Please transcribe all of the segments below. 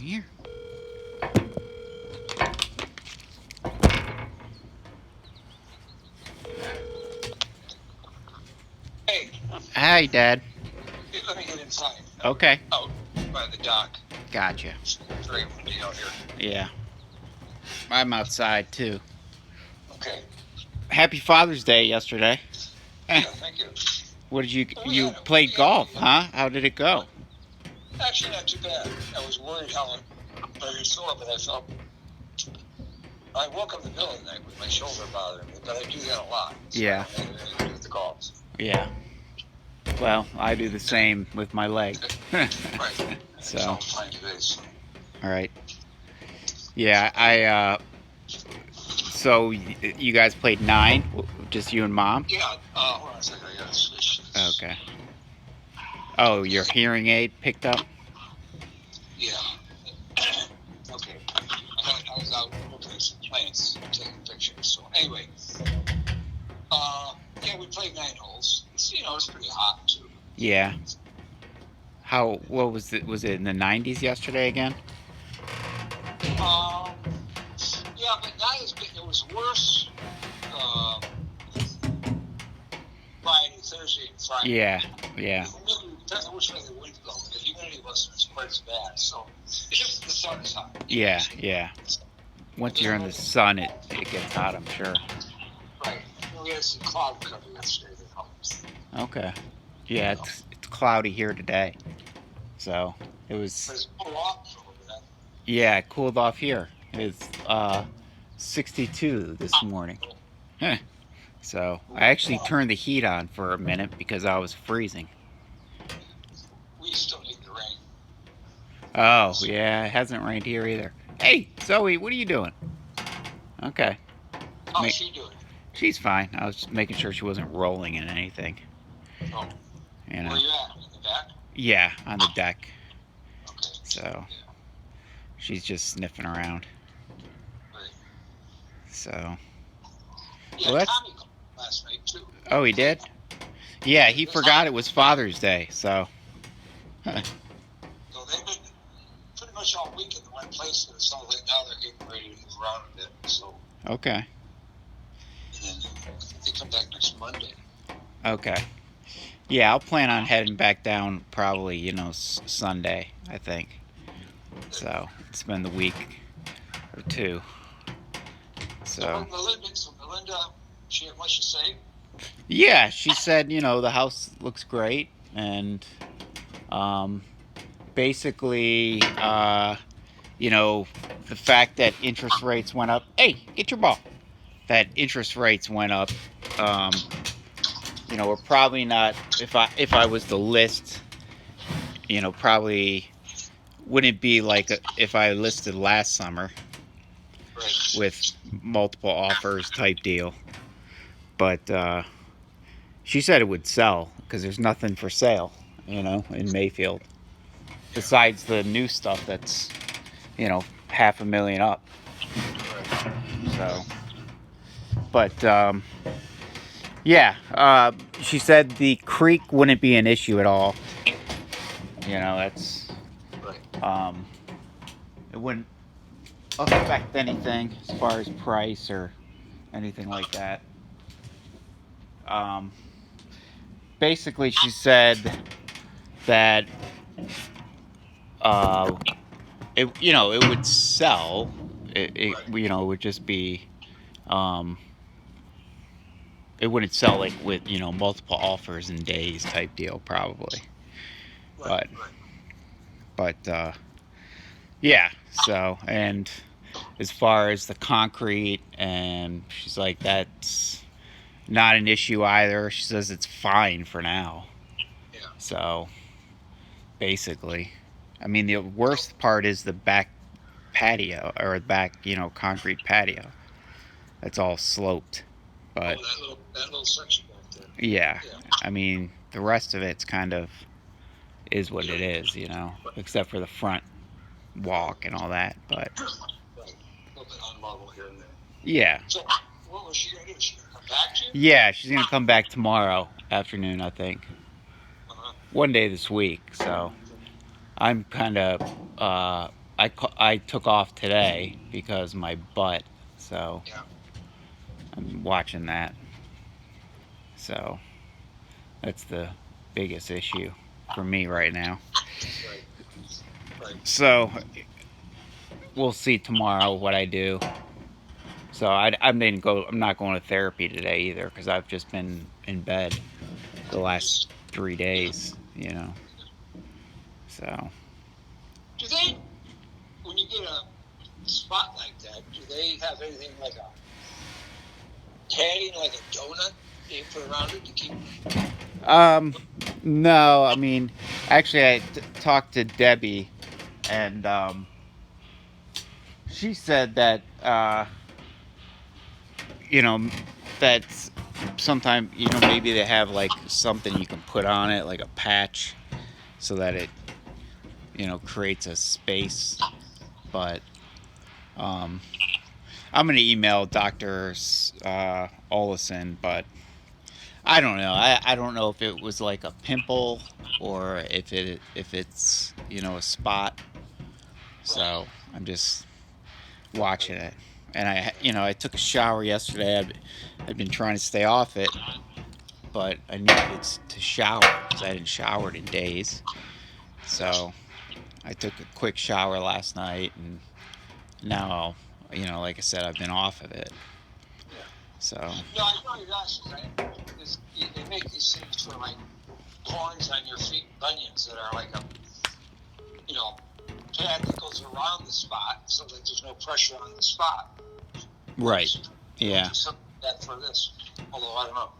Here. Hey, Hi, Dad. let me get inside. Okay. Out by the dock. Gotcha. It's very windy out here. Yeah. I'm outside too. Okay. Happy Father's Day yesterday. Yeah, thank you. What did you Well, you played golf, huh? How did it go? actually not too bad. I was worried how very sore, but I woke up in the middle of the night with my shoulder bothering me, but I do that a lot. So Yeah. I don't have anything to do with the golf. Yeah. Well, I do the same with my leg. Right. So, It's all fine today. So. all right. Yeah, so you guys played 9, just you and Mom? Yeah. Hold on a second. I gotta switch. Okay. Oh, your hearing aid picked up? Yeah. Okay. I was out looking at some plants, taking pictures. So anyway, yeah, we played 9 holes. It's pretty hot too. Yeah. What was it? Was it in the 90s yesterday again? Um, yeah, but not as big. It was worse. Uh, Friday, Thursday, and Friday. Yeah. Yeah. Depends on which way the wind goes. The humidity wasn't quite as bad, so it's just the sun is hot. Yeah. Yeah. Once you're in the sun, it gets hot, I'm sure. Right. We had some cloud cover yesterday that helped. Okay. Yeah, it's cloudy here today. So it But was. it's pulled off a little bit. Yeah, it cooled off here. It's 62 this morning. Huh. So I actually turned the heat on for a minute because I was freezing. We still need the rain. Oh yeah, it hasn't rained here either. Hey, Zoe, what are you doing? Okay. How's she doing? She's fine. I was just making sure she wasn't rolling in anything. Oh, You know. where you at? In the back? Yeah, on the deck. Okay. So she's just sniffing around. Right. So. Yeah, Well, that's. Tommy called last night too. Oh, he did. Yeah, he forgot it was Father's Day. So. So they've been pretty much all week in the one place, and it sounds like now they're getting ready to move around a bit. So, Okay. and then they come back next Monday. Okay. Yeah, I'll plan on heading back down probably, Sunday, I think. So, spend the week or two. So, Melinda, she had much to say. yeah, she said, the house looks great. And basically, the fact that interest rates went up. Hey, get your ball. That interest rates went up. We're probably not. If I was to list, probably wouldn't be like if I listed last summer Right. with multiple offers type deal. But she said it would sell because there's nothing for sale, in Mayfield besides the new stuff that's, $500,000 up. So, but yeah, she said the creek wouldn't be an issue at all. That's Right. it wouldn't affect anything as far as price or anything like that. Um, basically, she said that it would sell. It would just be it wouldn't sell like with multiple offers in days type deal probably. Right. But yeah. So and as far as the concrete, and she's like that's not an issue either. She says it's fine for now. Yeah. So basically, I mean the worst part is the back patio or the back concrete patio. That's all sloped. But that little section back there. yeah, Yeah. I mean the rest of it's kind of is what it is, except for the front walk and all that. But Right. A little bit unlevel here and there. yeah, So, what was she gonna do? She gonna come back to you? yeah, she's gonna come back tomorrow afternoon, I think. Uh-huh. One day this week. So I'm kind of I took off today because my butt. So Yeah. I'm watching that. So that's the biggest issue for me right now. Right. Right. So we'll see tomorrow what I do. So I didn't go. I'm not going to therapy today either because I've just been in bed the last 3 days. So Do they, when you get a spot like that, do they have anything like a padding, like a donut they put around it to keep? no, I mean, actually, I talked to Debbie, and she said that you know that sometimes maybe they have like something you can put on it, like a patch, so that it creates a space. But um, I'm gonna email Doctor Olison, but I don't know. I don't know if it was like a pimple or if it's a spot. So I'm just watching it. And I took a shower yesterday. I've been trying to stay off it, but I needed to shower because I hadn't showered in days. So I took a quick shower last night, and now, like I said, I've been off of it. Yeah. So No, I know your ashes. They make these things for like horns on your feet, bunions that are like a, pad that goes around the spot so that there's no pressure on the spot. right, yeah. Do something like that for this. Although I don't know.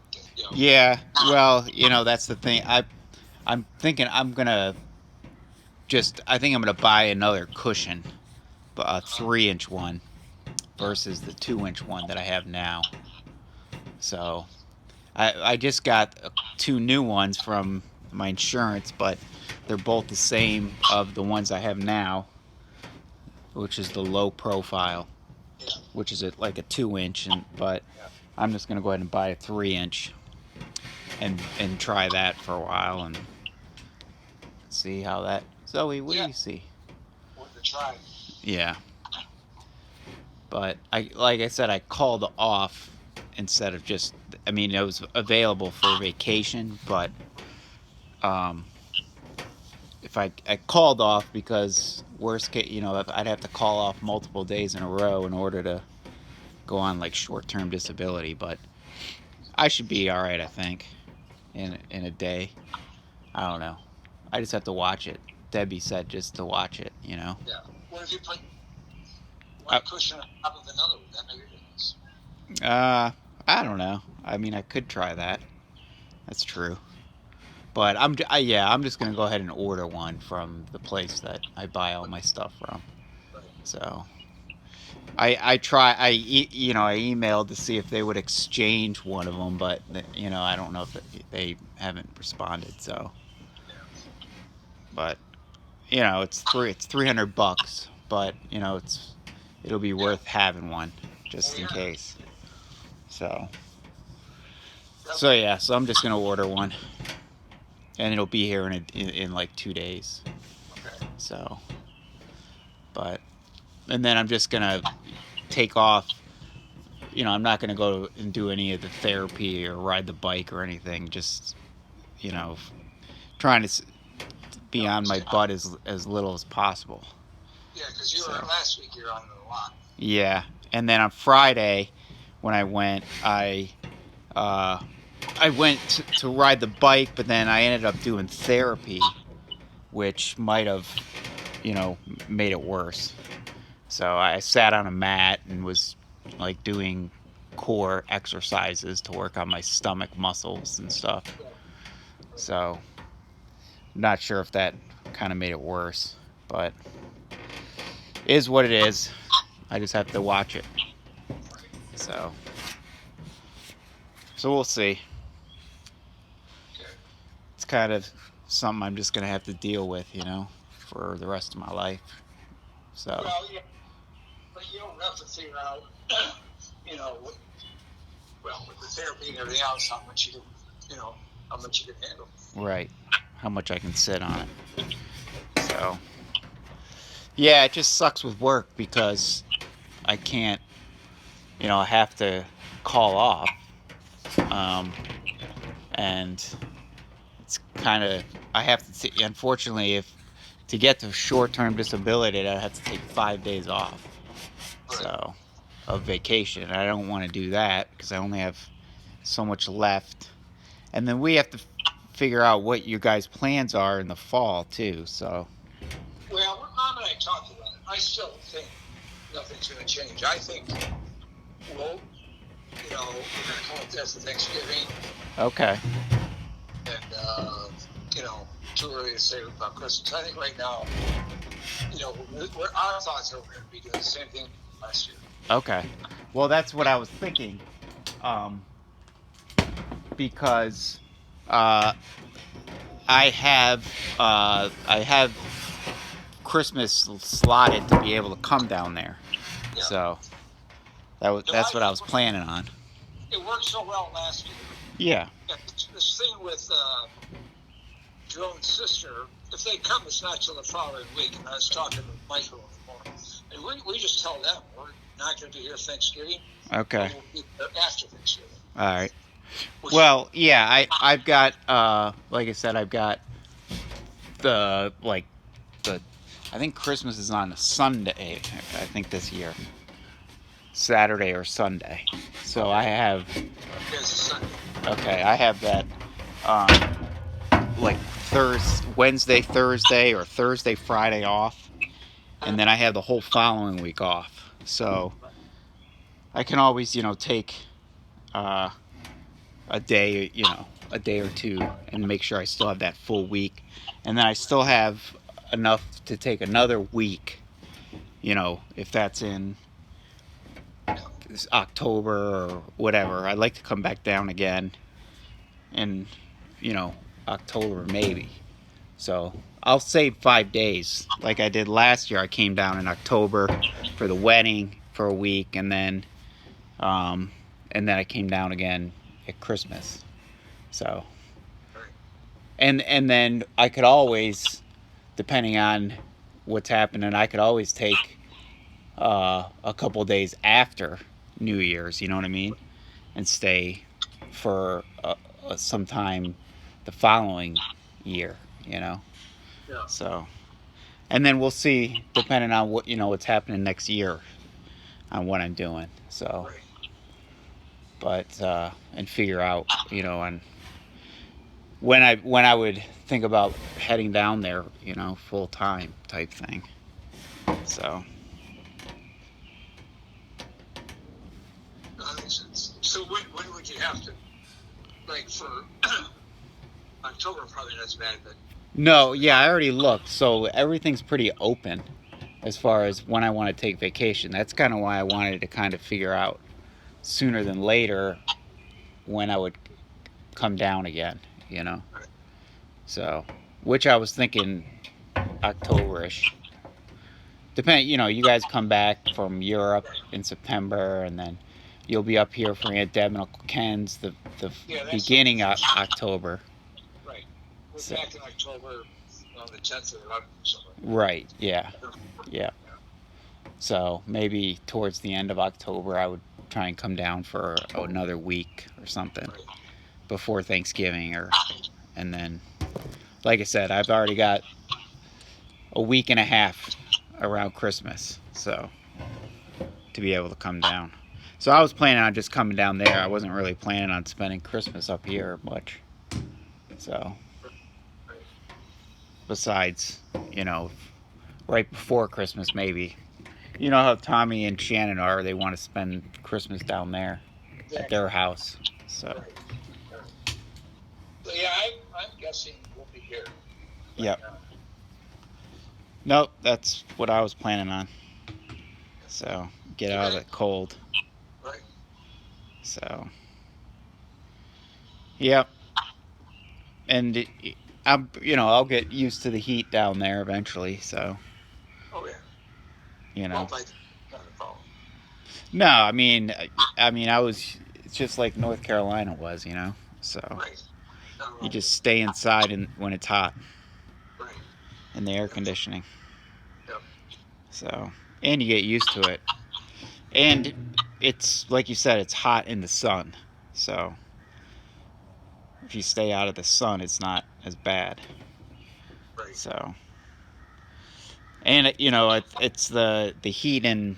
Yeah, well, that's the thing. I'm thinking I think I'm gonna buy another cushion, a 3-inch one versus the 2-inch one that I have now. So I just got 2 new ones from my insurance, but they're both the same of the ones I have now, which is the low profile, which is like a 2-inch, but I'm just gonna go ahead and buy a 3-inch and try that for a while and see how that. Zoe, what do you see? Worth a try. Yeah. But like I said, I called off instead of just. I mean, it was available for vacation, but if I called off because worst case, I'd have to call off multiple days in a row in order to go on like short-term disability. But I should be all right, I think, in a day. I don't know. I just have to watch it. Debbie said just to watch it. Yeah. What if you put one cushion on top of another? Would that make a difference? I don't know. I mean, I could try that. That's true. But I'm just gonna go ahead and order one from the place that I buy all my stuff from. So I emailed to see if they would exchange one of them, but I don't know if they haven't responded. So, but it's $300, but it'll be worth having one just in case. So yeah, so I'm just gonna order one, and it'll be here in like 2 days. So, and then I'm just gonna take off. I'm not gonna go and do any of the therapy or ride the bike or anything. Just trying to be on my butt as little as possible. Yeah, because you were last week. You're on it a lot. Yeah, and then on Friday, when I went, I went to ride the bike, but then I ended up doing therapy, which might have, made it worse. So I sat on a mat and was like doing core exercises to work on my stomach muscles and stuff. So not sure if that kind of made it worse, but it is what it is. I just have to watch it. So we'll see. It's kind of something I'm just gonna have to deal with, for the rest of my life. So. Well, yeah, but you don't have to figure out, with the therapy and everything else, how much you can handle. Right. How much I can sit on it. So. Yeah, it just sucks with work because I can't, I have to call off. Um, and it's kind of, I have to, unfortunately, if to get to short-term disability, I have to take 5 days off. Right. So, of vacation. I don't want to do that because I only have so much left. And then we have to figure out what your guys' plans are in the fall too. So, Well, Mom and I talked about it. I still think nothing's going to change. I think, well, we're going to come up there for Thanksgiving, okay. and too early to say about Christmas. I think right now, our thoughts are we're going to be doing the same thing last year. Okay. Well, that's what I was thinking. Um, because uh, I have Christmas slotted to be able to come down there. Yeah. So that's what I was planning on. It worked so well last year. Yeah. This thing with Jerome's sister, if they come, it's not till the following week. And I was talking to Michael in the morning, and we just tell them we're not going to be here Thanksgiving. Okay. We'll be there after Thanksgiving. All right. Well, yeah, I've got like I said, I've got the I think Christmas is on a Sunday. I think this year, Saturday or Sunday. So I have. It's Sunday. Okay, I have that. Like Wednesday, Thursday, or Thursday, Friday off, and then I have the whole following week off. So I can always, take a day, a day or two, and make sure I still have that full week, and then I still have enough to take another week. If that's in October or whatever, I'd like to come back down again in, October maybe. So I'll save 5 days like I did last year. I came down in October for the wedding for a week, and then I came down again at Christmas. So and then I could always, depending on what's happening, I could always take a couple days after New Year's. You know what I mean? And stay for some time the following year. Yeah. So, and then we'll see, depending on what's happening next year, on what I'm doing. So, Right. but and figure out, on when I would think about heading down there, full time type thing. So, That makes sense. So when would you have to, like for October? Probably not as bad, but no, yeah, I already looked. So everything's pretty open as far as when I want to take vacation. That's kind of why I wanted to kind of figure out sooner than later when I would come down again, Right. So, which I was thinking Octoberish. Depend, you guys come back from Europe in September, and then you'll be up here for Aunt Deb and Uncle Ken's the Yeah, that's beginning of October. right. We're So- back in October on the 10th or 11th or something. Right. Yeah. Yeah. So maybe towards the end of October, I would try and come down for another week or something Right. before Thanksgiving, and then, like I said, I've already got a week and a half around Christmas, so to be able to come down. So I was planning on just coming down there. I wasn't really planning on spending Christmas up here much. So besides, right before Christmas maybe. You know how Tommy and Shannon are. They want to spend Christmas down there at their house. So, Right. So yeah, I'm guessing we'll be here. yep. Nope, that's what I was planning on. So, get out of the cold. Right. So, yep. And I'll get used to the heat down there eventually. So, Oh yeah. you know. Well, by not a problem. No, I was. It's just like North Carolina was, So Right. you just stay inside when it's hot Right. in the air conditioning. Yep. So, and you get used to it. And it's, like you said, it's hot in the sun. So, if you stay out of the sun, it's not as bad. Right. So, and it's the heat in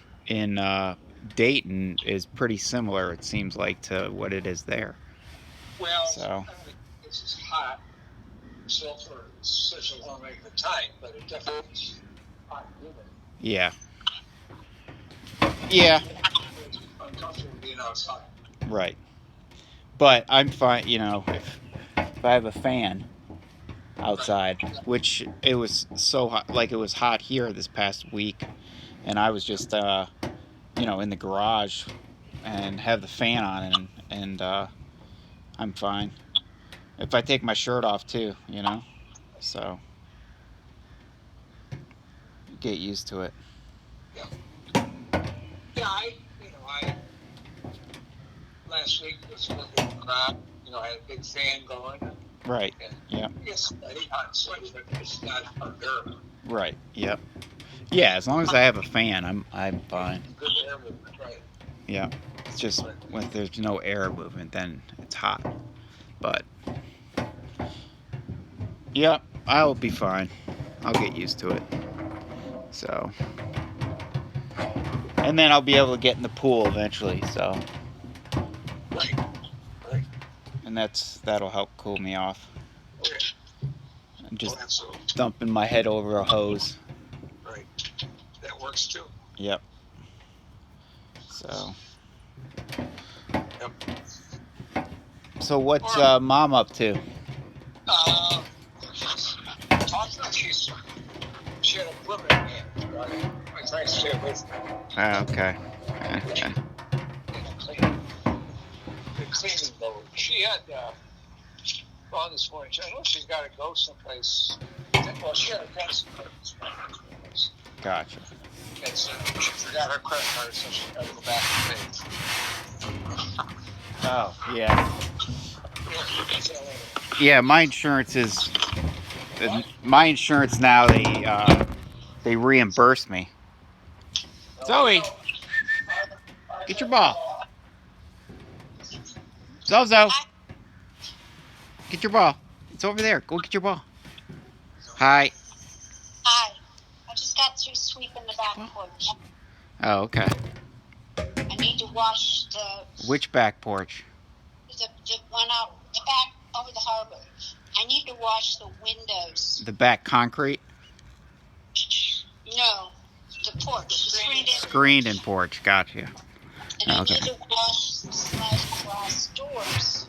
Dayton is pretty similar. It seems like to what it is there. Well, So, it's just hot. So for such a long length of time, but it definitely is hot and humid. yeah, yeah, It's uncomfortable being outside. right. But I'm fine. If I have a fan outside, which it was so hot, like it was hot here this past week, and I was just in the garage and have the fan on, and I'm fine. If I take my shirt off too, so get used to it. Yeah. Yeah, I last week was working in the garage. I had a big fan going. Right. And Yeah. yes, I hate hot sweaty, but it's not unbearable. Right. Yep. Yeah. As long as I have a fan, I'm fine. Good air movement, right? Yeah. It's just when there's no air movement, then it's hot. But yeah, I'll be fine. I'll get used to it. So, and then I'll be able to get in the pool eventually. So, Right. Right. and that'll help cool me off. Okay. I'm just Absolutely. dumping my head over a hose. Right. That works too. Yep. So. Yep. So what's Mom up to? She had a permanent hand. I try to stay away from her. Okay. The cleaning load. She had on this morning. I know she's got to go someplace. Well, she had a pencil this morning. Gotcha. And so she forgot her credit card, so she had to go back and pay. Oh, yeah. Yeah, my insurance now, they reimburse me. Zoe, get your ball. Zozo, get your ball. It's over there. Go get your ball. Hi. Hi. I just got through sweeping the back porch. Oh, okay. I need to wash the Which back porch? one out the back over the harbor. I need to wash the windows. The back concrete? No, the porch, the Screened in porch. Gotcha. And I Okay. need to wash the sliding glass doors.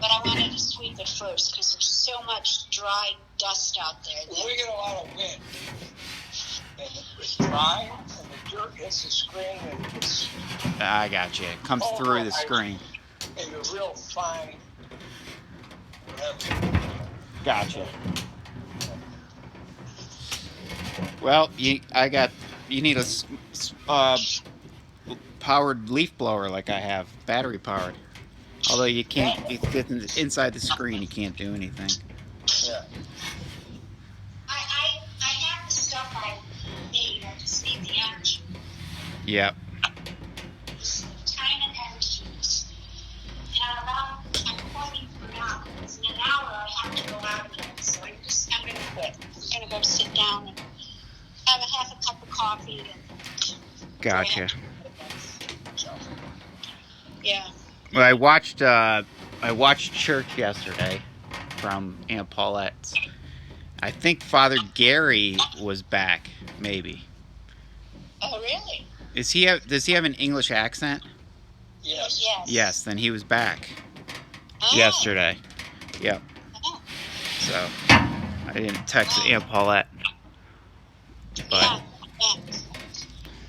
But I wanted to sweep it first because there's so much dry dust out there. Well, we get a lot of wind. And it's dry, and the dirt hits the screen, and it's I gotcha. It comes through the screen. and the real fine. Whatever. Gotcha. Well, you need a powered leaf blower like I have, battery powered. Although you can't, it's inside the screen, you can't do anything. Yeah. I have the stuff I need. I just need the energy. Yep. Just time and energy. And I'm pointing for now. Because in an hour I have to go out again. So I'm going to quit. I'm going to go sit down and have a cup of coffee. And Gotcha. So, yeah. Well, I watched church yesterday from Aunt Paulette's. I think Father Gary was back, maybe. Oh, really? Does he have an English accent? Yes. Yes. Yes, then he was back Oh. yesterday. Yep. Oh. So I didn't text Aunt Paulette. But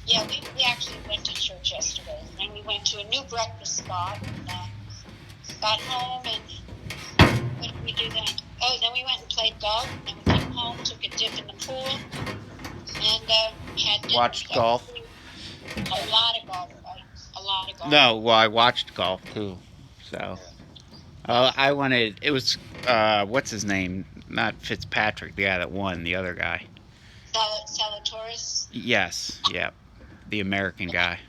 Yeah, we actually went to church yesterday. And then we went to a new breakfast spot. And got home and what did we do then? Oh, then we went and played golf. And we came home, took a dip in the pool, and had dinner. Watched golf. A lot of golf, right? A lot of golf. No, well, I watched golf too. So it was what's his name? Not Fitzpatrick, the guy that won, the other guy. Salatoris. Yes, yep, the American guy.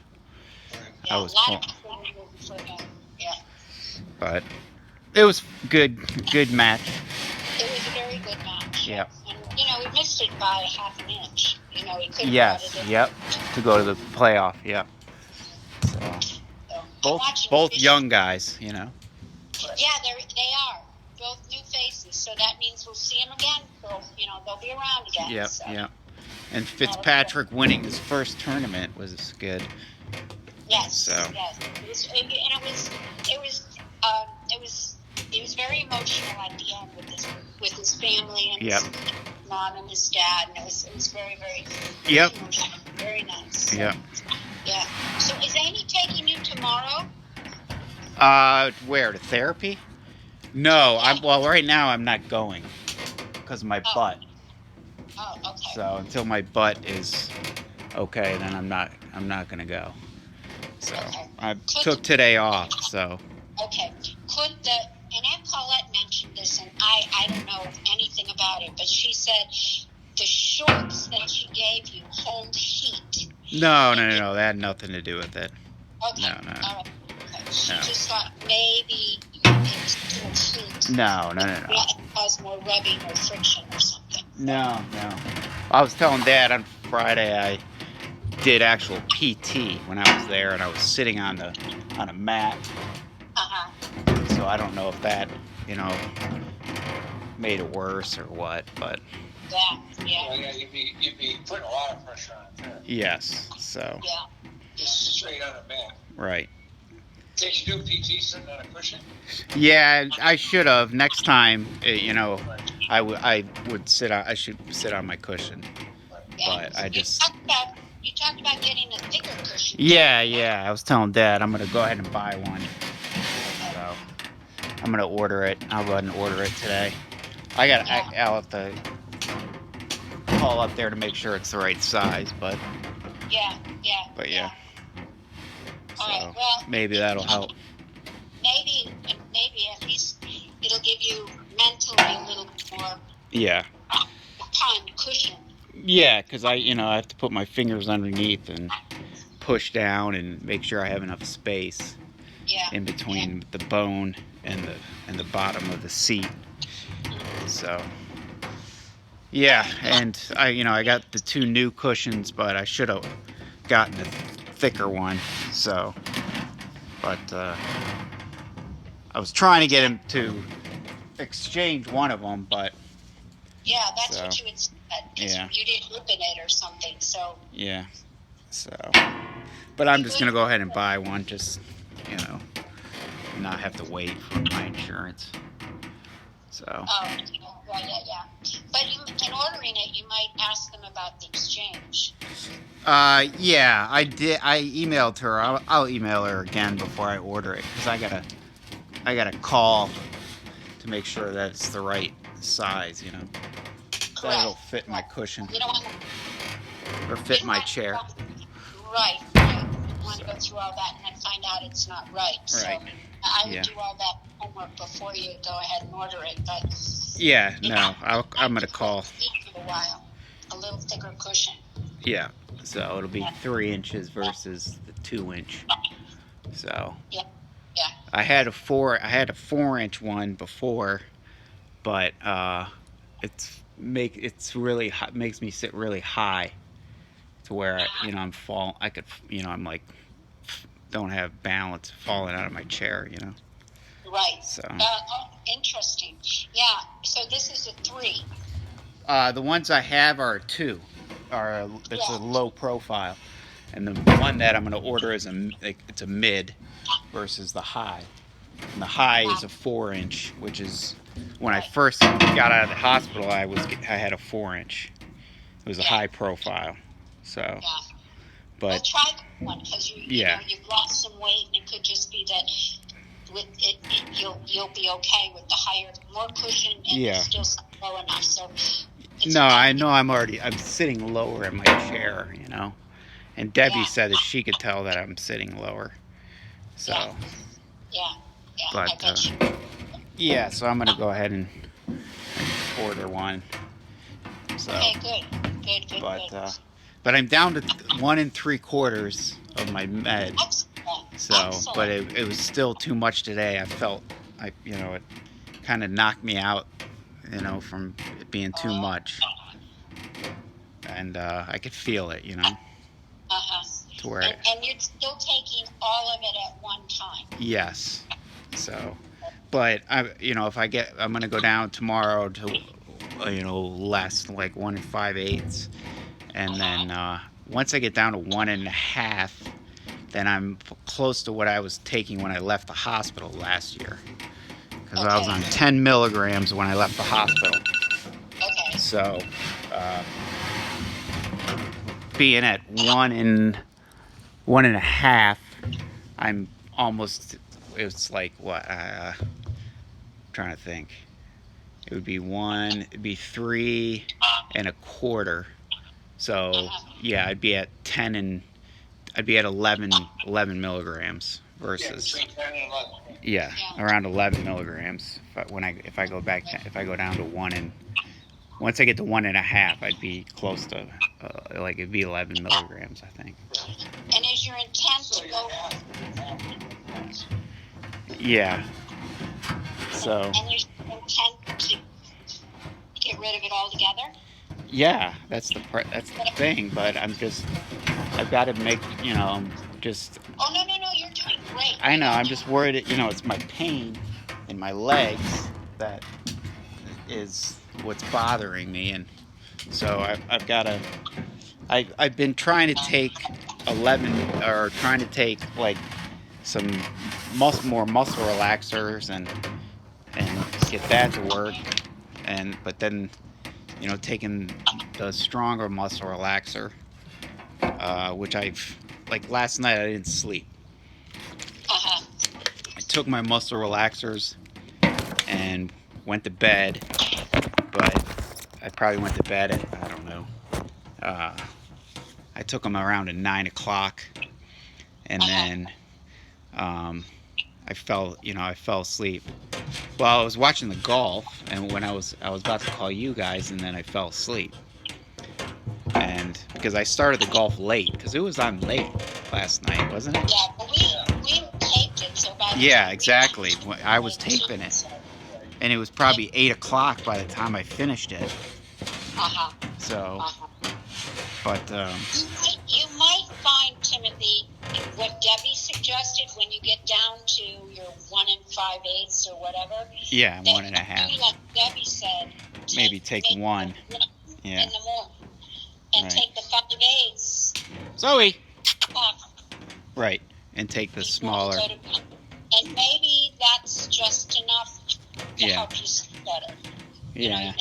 Yeah, I a was lot pull- of people were rooting for him. Yeah, but it was good match. it was a very good match. Yep. And we missed it by half an inch. We could have Yes, brought it in. yep, to go to the playoff. Yep. So So, I'm both watching both Fish- young guys, Yeah, they are both new faces. So that means we'll see them again. They'll be around again. Yep, So. yep. And Fitzpatrick winning his first tournament was good. Yes. So. Yes. It was very emotional at the end with his family and Yep. his mom and his dad, and it was very, very Yep. emotional, very nice. Yep. Yeah. So is Amy taking you tomorrow? Where to therapy? No, right now I'm not going because of my Oh. butt. Oh, okay. So until my butt is okay, then I'm not gonna go. So Okay. I took today off. So Okay. And Aunt Paulette mentioned this, and I don't know anything about it, but she said the shorts that she gave you hold heat. no, that had nothing to do with it. Okay. No. All right. Okay. She No. just thought maybe it was too much heat. No. Yeah, it caused more rubbing or friction or something. No. I was telling Dad on Friday I did actual PT when I was there, and I was sitting on a mat. Uh-huh. So I don't know if that, made it worse or what, but Yeah. Well, yeah, you'd be putting a lot of pressure on it there. yes. So Yeah. Just straight on a mat. right. Did you do PT sitting on a cushion? Yeah, I should have. Next time, I would sit on. I should sit on my cushion. Yeah. But I just- You talked about getting a thicker cushion. Yeah. I was telling Dad I'm gonna go ahead and buy one. So I'm gonna order it. I'll go ahead and order it today. I'll have to call up there to make sure it's the right size, but Yeah. yeah. All right. So Well, maybe that'll help. Maybe at least it'll give you mentally a little more Yeah. cushion. Yeah, because I have to put my fingers underneath and push down and make sure I have enough space Yeah. in between the bone and the bottom of the seat. So yeah, and I got the 2 new cushions, but I should have gotten a thicker one. So, but I was trying to get him to exchange one of them, but Yeah, that's So, what you had said. 'Cause yeah. you didn't rip in it or something. So yeah. So, but I'm just gonna go ahead and buy one, just not have to wait for my insurance. So yeah. But in ordering it, you might ask them about the exchange. yeah, I did. I emailed her. I'll email her again before I order it, because I gotta call to make sure that it's the right size. That it'll fit my cushion You don't want or fit my chair. Right. You want to go through all that and then find out it's not right. So Right. I would Yeah. do all that homework before you go ahead and order it. But Yeah, no, I'm gonna call. For a while, a little thicker cushion. Yeah, so it'll be 3 inches versus the 2-inch. So Yeah. I had a 4-inch one before, but it's really high, makes me sit really high to where I'm I'm like don't have balance, falling out of my chair. Right. So Interesting. Yeah. So this is a 3. the ones I have are a 2. It's a low profile, and the one that I'm going to order is it's a mid versus the high. And the high is a 4-inch, which is when I first got out of the hospital, I had a 4-inch. It was a high profile. So, Yeah. but Well, try that one because Yeah. you've lost some weight, and it could just be that with it you'll be okay with the higher, more cushion, and Yeah. it's still low enough. So it's no, I know I'm sitting lower in my chair, and Debbie Yeah. said that she could tell that I'm sitting lower. So. Yeah. I But bet you. yeah, so I'm gonna go ahead and order one. So Okay, good. Good. But I'm down to 1 3/4 of my med. Excellent. So, Excellent. but it was still too much today. I felt, it kind of knocked me out, from it being too much. And I could feel it, Uh-huh. to where, And you're still taking all of it at one time. yes. So, but if I'm gonna go down tomorrow to, less, like 1 5/8, and then once I get down to 1 1/2, then I'm close to what I was taking when I left the hospital last year. Because I was on 10 milligrams when I left the hospital. Okay. So, being at 1 1/2, I'm almost. It's like what? Trying to think. It'd be 3 1/4. So yeah, I'd be at 11 milligrams versus. Between 10 and 11. Yeah, around 11 milligrams. If I go down to once I get to 1 1/2, I'd be close to it'd be 11 milligrams, I think. And is your intent to go? Yeah. So. And is your intent to get rid of it altogether? Yeah, that's the thing. But I've got to make just. Oh no, you're doing great. I know. I'm just worried. It's my pain in my legs that is what's bothering me, and so I've got to. I've been trying to take 11, or trying to take like some more muscle relaxers and get that to work, but then taking the stronger muscle relaxer, which last night I didn't sleep. Uh-huh. I took my muscle relaxers and went to bed, but I probably went to bed at, I don't know, I took them around at 9 o'clock, and then I fell asleep. Well, I was watching the golf, and when I was about to call you guys, and then I fell asleep. And because I started the golf late, because it was on late last night, wasn't it? Yeah, but we taped it, so by the Yeah, time exactly. we I was taping it, and it was probably 8 o'clock by the time I finished it. Uh-huh. So, but You might find, Timothy, what Debbie suggested when you get down to your 1 5/8 or whatever. yeah, that 1 you1/2. do like Debbie said. Maybe take one. Yeah. In the morning. And Right. take the 5/8 Zoe. off. Right, and take the before you smaller. go to bed. And maybe that's just enough to Yeah. help you sleep better. You Yeah. know,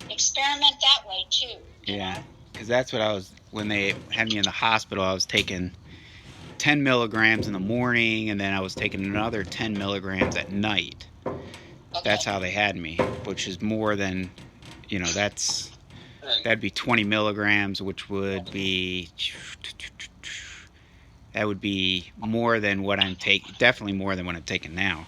experiment that way too. you Yeah, know? because that's what when they had me in the hospital, I was taking 10 milligrams in the morning, and then I was taking another 10 milligrams at night. Okay. That's how they had me, which is more than, that'd be 20 milligrams, which would be, that would be more than what I'm taking, definitely more than what I'm taking now,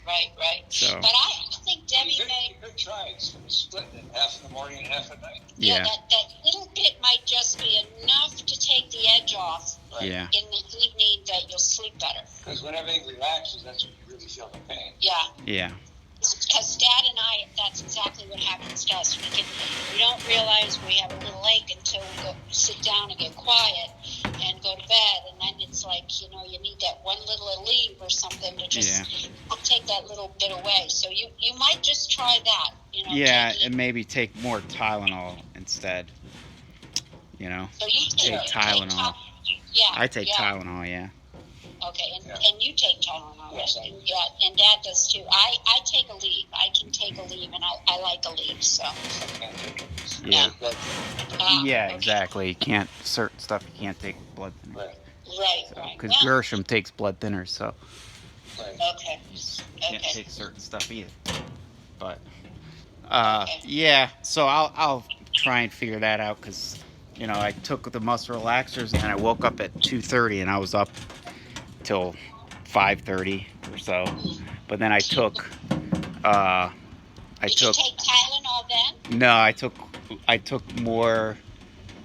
Right. So. But I think Debbie You made. could try splitting it, half in the morning and half at night. Yeah, That little bit might just be enough to take the edge off yeah, in the evening that you'll sleep better. Because when everything relaxes, that's when you really feel the pain. Yeah. yeah, Because Dad and I, that's exactly what happens to us. We don't realize we have a little ache until we go sit down and get quiet and go to bed, and then it's like, you need that one little Aleve or something to just take that little bit away. So you might just try that. yeah, take- and maybe take more Tylenol instead, So you take Tylenol. Yeah. I take yeah. Tylenol, yeah. Okay, Yeah. and you take Tylenol, Yes, right? I do. Yeah, and Dad does too. I take Aleve. I can take Aleve, and I like Aleve. So. I can't take it. Yeah. But, Yeah, Okay. exactly. Certain stuff you can't take blood thinners. right, Right. Because Well, Gershom takes blood thinners, so right. okay. you can't Okay. take certain stuff either. But Okay. yeah, so I'll try and figure that out, because I took the muscle relaxers, and then I woke up at 2:30, and I was up till 5:30 or so. But then I took Did you take Tylenol then? no, I took I took more.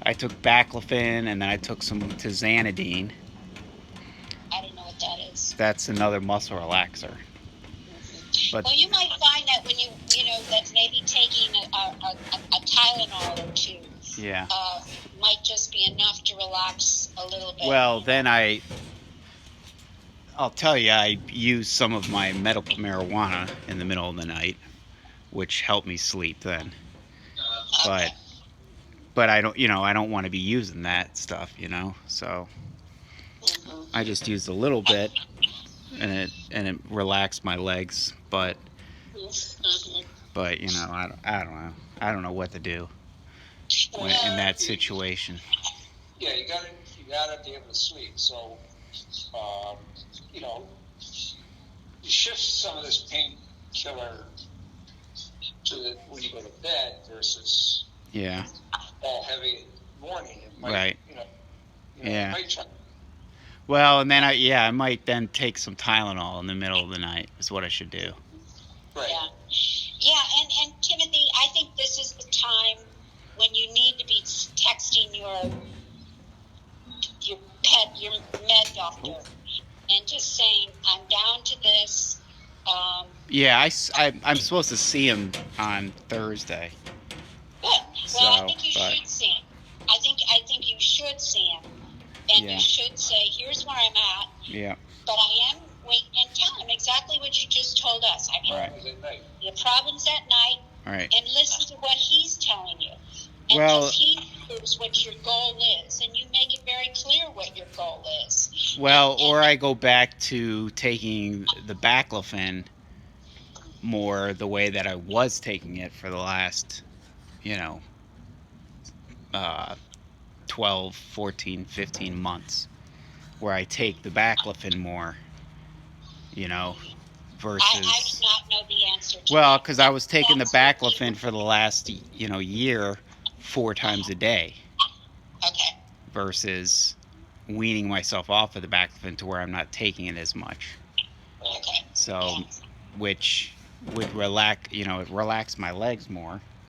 I took baclofen, and then I took some tizanidine. I don't know what that is. That's another muscle relaxer. But Well, you might find that when you know, that maybe taking a Tylenol or two yeah. might just be enough to relax a little bit. Well, then I'll tell you, I used some of my medical marijuana in the middle of the night, which helped me sleep then. Okay. But I don't want to be using that stuff, So Mhm. I just used a little bit, and it relaxed my legs. But Mhm. I don't know. I don't know what to do in that situation. Yeah, you gotta be able to sleep. So, you know, you shift some of this painkiller to when you go to bed versus Yeah. all heavy in the morning. It might, Right. it might try. Well, and then I might then take some Tylenol in the middle of the night. Is what I should do. Right. Yeah. Yeah, and Timothy, I think this is the time when you need to be texting your med doctor, and just saying, I'm down to this. Yeah, I'm supposed to see him on Thursday. Good. Well, I So, think you but should see him. I think you should see him, and Yeah. you should say, here's where I'm at. yeah, But I am and tell him exactly what you just told us. I mean, Right. At night. the problems at night, all right. and listen to what he's telling you. And Well- just he knows what your goal is, and you make it very clear what your goal is. Well, And- or I go back to taking the baclofen more the way that I was taking it for the last, uh, 12, 14, 15 months, where I take the baclofen more, versus. I do not know the answer to Well, that. because I was taking the That's what baclofen for the last, year 4 times a day Okay. versus weaning myself off of the baclofen to where I'm not taking it as much. Okay. So, Yeah. which would relax, it relaxed my legs more.